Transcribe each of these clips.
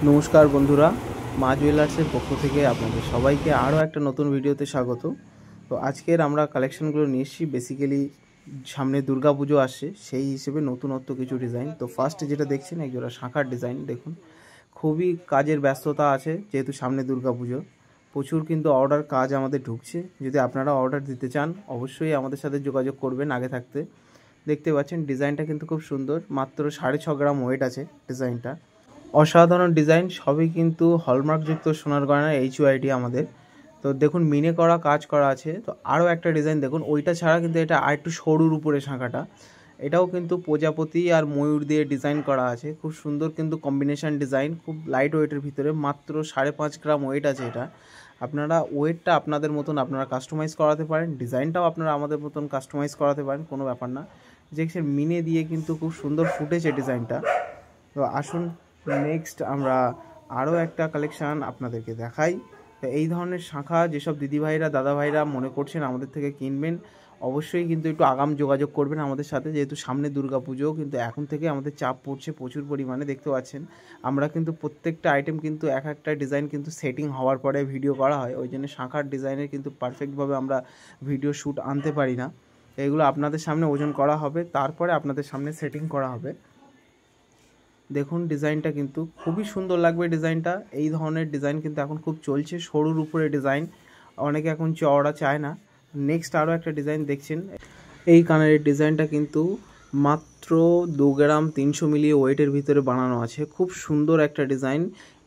নমস্কার বন্ধুরা, মা জুয়েলার্সের পক্ষ থেকে আপনাদের সবাইকে আরও একটা নতুন ভিডিওতে স্বাগত। তো আজকের আমরা কালেকশনগুলো নিয়ে এসেছি বেসিক্যালি সামনে দুর্গা পুজো আসছে সেই হিসেবে নতুনত্ব কিছু ডিজাইন। তো ফার্স্ট যেটা দেখছেন একজোড়া শাঁখার ডিজাইন। দেখুন খুবই কাজের ব্যস্ততা আছে, যেহেতু সামনে দুর্গা পুজো প্রচুর কিন্তু অর্ডার কাজ আমাদের ঢুকছে। যদি আপনারা অর্ডার দিতে চান অবশ্যই আমাদের সাথে যোগাযোগ করবেন আগে থাকতে। দেখতে পাচ্ছেন ডিজাইনটা কিন্তু খুব সুন্দর, মাত্র 6.5 গ্রাম ওয়েট আছে ডিজাইনটা। অসাধারণ ডিজাইন, সবই কিন্তু হলমার্কযুক্ত সোনার গয়না HUID আমাদের। তো দেখুন মিনে করা কাজ করা আছে। তো আরও একটা ডিজাইন দেখুন, ওইটা ছাড়া কিন্তু এটা আর একটু সরুর উপরে শাঁখাটা, এটাও কিন্তু প্রজাপতি আর ময়ূর দিয়ে ডিজাইন করা আছে। খুব সুন্দর কিন্তু কম্বিনেশন ডিজাইন, খুব লাইট ওয়েটের ভিতরে, মাত্র 5.5 গ্রাম ওয়েট আছে এটা। আপনারা ওয়েটটা আপনাদের মতন আপনারা কাস্টমাইজ করাতে পারেন, ডিজাইনটাও আপনারা আমাদের মতন কাস্টমাইজ করাতে পারেন, কোনো ব্যাপার না। যে মিনে দিয়ে কিন্তু খুব সুন্দর ফুটেছে ডিজাইনটা। তো আসুন নেক্সট আমরা আরও একটা কালেকশান আপনাদেরকে দেখাই। তো এই ধরনের শাঁখা যেসব দিদিভাইরা দাদাভাইরা মনে করছেন আমাদের থেকে কিনবেন, অবশ্যই কিন্তু একটু আগাম যোগাযোগ করবেন আমাদের সাথে, যেহেতু সামনে দুর্গা পুজো কিন্তু এখন থেকে আমাদের চাপ পড়ছে প্রচুর পরিমাণে। দেখতে পাচ্ছেন আমরা কিন্তু প্রত্যেকটা আইটেম কিন্তু এক একটা ডিজাইন কিন্তু সেটিং হওয়ার পরে ভিডিও করা হয়, ওই জন্য শাঁখার ডিজাইনের কিন্তু পারফেক্টভাবে আমরা ভিডিও শ্যুট আনতে পারি না। এগুলো আপনাদের সামনে ওজন করা হবে, তারপরে আপনাদের সামনে সেটিং করা হবে। দেখুন ডিজাইনটা কিন্তু খুবই সুন্দর লাগবে ডিজাইনটা। এই ধরনের ডিজাইন কিন্তু এখন খুব চলছে, সরুর উপরে ডিজাইন, অনেকে এখন চওড়া চায় না। নেক্সট আরও একটা ডিজাইন দেখছেন, এই কানের ডিজাইনটা কিন্তু মাত্র 2 গ্রাম 300 মিলি ওয়েটের ভিতরে বানানো আছে। খুব সুন্দর একটা ডিজাইন।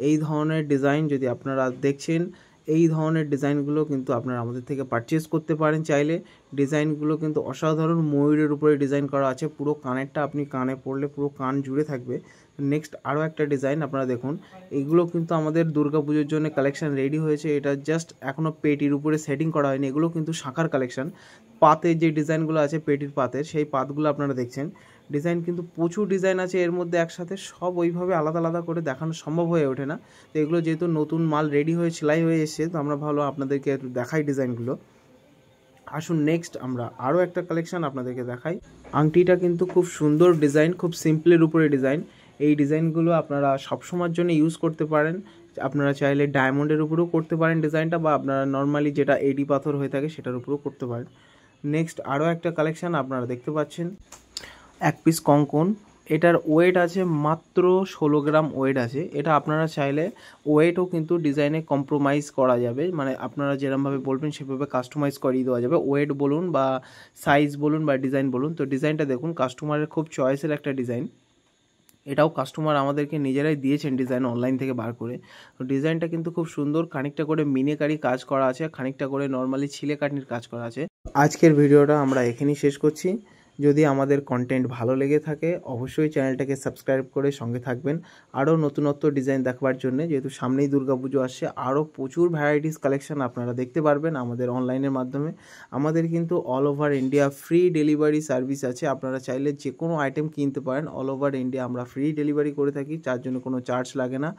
এই ধরনের ডিজাইন যদি আপনারা দেখছেন, এই ধরনের ডিজাইনগুলো কিন্তু আপনারা আমাদের থেকে পারচেস করতে পারেন চাইলে। ডিজাইনগুলো কিন্তু অসাধারণ, ময়ূরের উপরে ডিজাইন করা আছে, পুরো কানেরটা আপনি কানে পরলে পুরো কান জুড়ে থাকবে। নেক্সট আরও একটা ডিজাইন আপনারা দেখুন, এগুলো কিন্তু আমাদের দুর্গা পুজোর জন্য কালেকশান রেডি হয়েছে। এটা জাস্ট এখনও পেটির উপরে সেটিং করা হয়নি, এগুলো কিন্তু শাঁখার কালেকশান। পাতের যে ডিজাইনগুলো আছে পেটির পাতের, সেই পাতগুলো আপনারা দেখছেন। ডিজাইন কিন্তু প্রচুর ডিজাইন আছে এর মধ্যে, একসাথে সব ওইভাবে আলাদা আলাদা করে দেখানো সম্ভব হয়ে ওঠে না। তো এগুলো যেহেতু নতুন মাল রেডি হয়ে সেলাই হয়ে এসছে, তো আমরা ভালো আপনাদেরকে একটু দেখাই ডিজাইনগুলো। আসুন নেক্সট আমরা আরও একটা কালেকশান আপনাদেরকে দেখাই। আংটিটা কিন্তু খুব সুন্দর ডিজাইন, খুব সিম্পলের উপরে ডিজাইন। এই ডিজাইনগুলো আপনারা সবসময়ের জন্য ইউজ করতে পারেন। আপনারা চাইলে ডায়মন্ডের উপরেও করতে পারেন ডিজাইনটা, বা আপনারা নর্মালি যেটা এডি পাথর হয়ে থাকে সেটার উপরেও করতে পারেন। নেক্সট আরও একটা কালেকশান আপনারা দেখতে পাচ্ছেন, এক পিস কঙ্কন। এটার ওয়েট আছে মাত্র 16 গ্রাম ওয়েট আছে। এটা আপনারা চাইলে ওয়েটও কিন্তু ডিজাইনে কম্প্রোমাইজ করা যাবে, মানে আপনারা যেরকমভাবে বলবেন সেভাবে কাস্টমাইজ করিয়ে দেওয়া যাবে। ওয়েট বলুন বা সাইজ বলুন বা ডিজাইন বলুন। তো ডিজাইনটা দেখুন, কাস্টমারের খুব চয়েসের একটা ডিজাইন। এটাও কাস্টমার আমাদেরকে নিজেরাই দিয়েছেন ডিজাইন অনলাইন থেকে বার করে। তো ডিজাইনটা কিন্তু খুব সুন্দর, খানিকটা করে মিনেকারি কাজ করা আছে, খানিকটা করে নর্মালি ছিলেকাটির কাজ করা আছে। আজকের ভিডিওটা আমরা এখানেই শেষ করছি। যদি আমাদের কন্টেন্ট ভালো লেগে থাকে অবশ্যই চ্যানেলটাকে সাবস্ক্রাইব করে সঙ্গে থাকবেন আরও নতুনত্ব ডিজাইন দেখবার জন্য। যেহেতু সামনেই দুর্গাপুজো আসছে, আরও প্রচুর ভ্যারাইটিস কালেকশন আপনারা দেখতে পারবেন আমাদের অনলাইনের মাধ্যমে। আমাদের কিন্তু all over India free delivery service আছে, আপনারা চাইলে যে কোনো আইটেম কিনতে পারেন। অল ওভার ইন্ডিয়া আমরা ফ্রি ডেলিভারি করে থাকি, যার জন্য কোনো চার্জ লাগে না।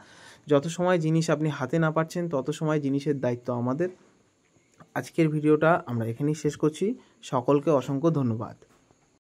যত সময় জিনিস আপনি হাতে না পাচ্ছেন তত সময় জিনিসের দায়িত্ব আমাদের। আজকের ভিডিওটা আমরা এখানেই শেষ করছি। সকলকে অসংখ্য ধন্যবাদ।